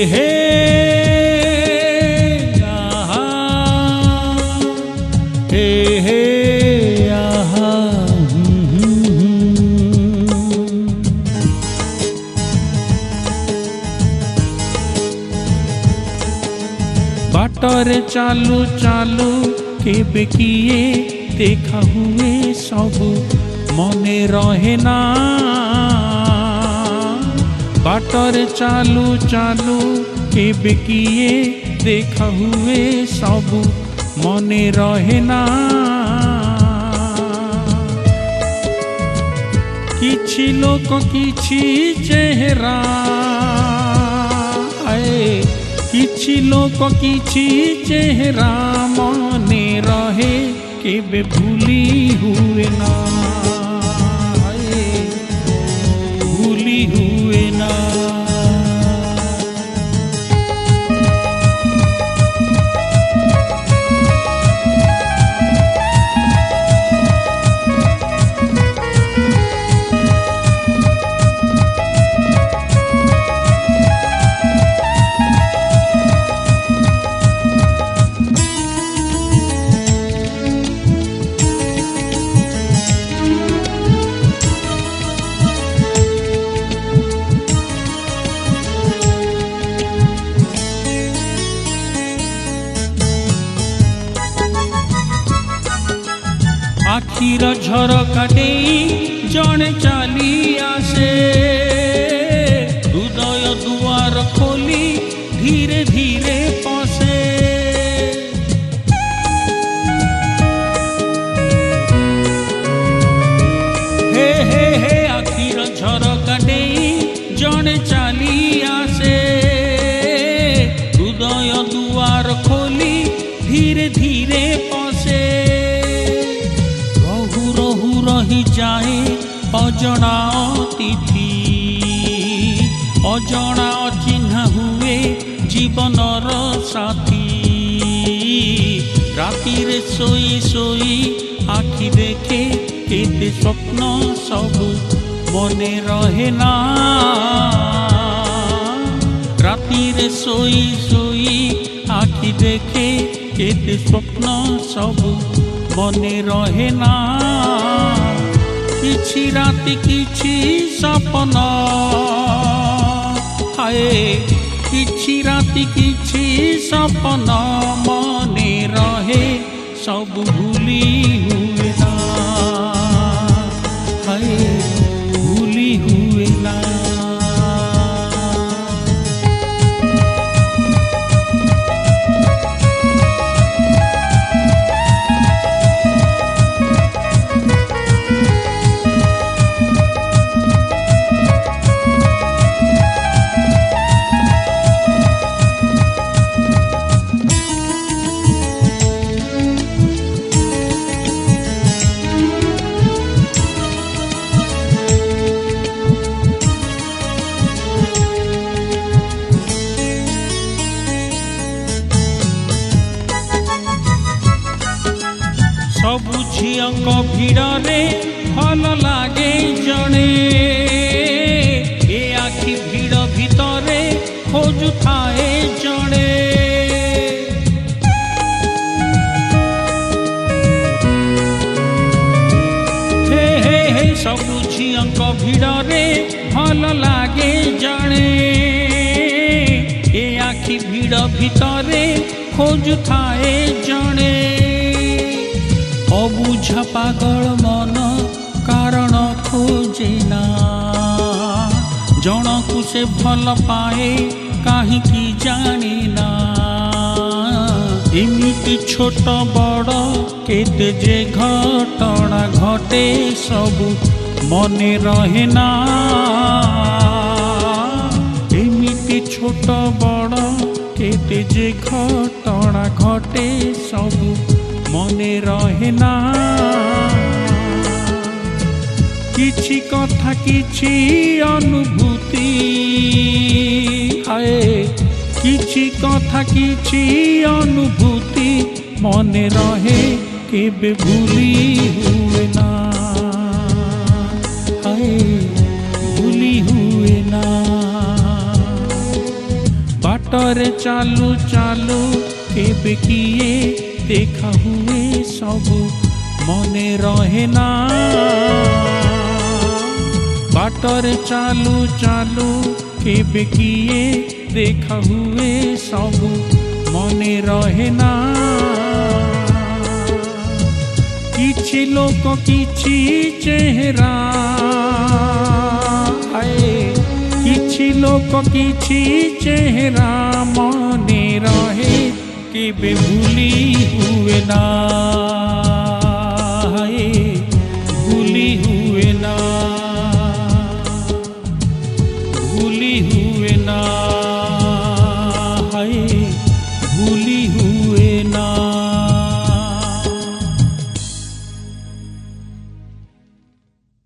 हे आहा, हे आहा। बाटरे चालू चालू केबे किए देखा हुए सब मने रहे ना। बाटरे चालू चालू केबे किए देखा हुए सब मने रहे ना। किछि लोक किछि चेहरा, किछि लोक किछि चेहरा मने रहे केबे भूली हुए ना, भूली हुए ना। आखिर झरका देई जणे चाली आसे, हृदय दुआर खोली धीरे धीरे पसे। हे हे हे आखिर झरका देई जणे चाली आसे, हृदय दुआर खोली धीरे धीरे पसे। रही जाए अजଣା अतिथि, अजଣା अचिन्हा हुए जीवनर साथी। रातिरे सोई सोई आखि देखे केते स्वप्न सब मने रहे ना। रातिरे सोई सोई आखि देखे केते स्वप्न सब मने रहे ना। किछि राति किछि सपन, हाय किछि राति किछि सपन मने रहे सब भूली हुए ना, हाय भूली हुए ना। सबु झियक भिड़े भल लागे जणे, ए आखि भिड़ भितरे खोजु थाए जणे। हे हे हे सबु झियक भिड़े भल लागे जणे, ए आखि भिड़ भितरे खोजु थाए जणे। अबुझा पागल मन कारण खोजे ना, जनकु से भल पाए काहींकि जाने ना। एमिति छोट बड़ केते जे घटना घटे सबु मने रहे ना। एमिति छोट बड़ केते जे घटना घटे सबु मने रहे ना। किछि कथा किछि अनुभूति, हाय किछि कथा किछि अनुभूति मने रहे केबे भूली हुए ना, हाय भूली हुए ना। बाटर चालू चालू केबे किए देखा हुए सबु मने रहे ना बाटर चालू चालू केबे किए देखा हुए सबु मने रहे ना किछि लोक किछि चेहरा किछि लोक किछि चेहरा मने रहे केबे भूली हुए ना।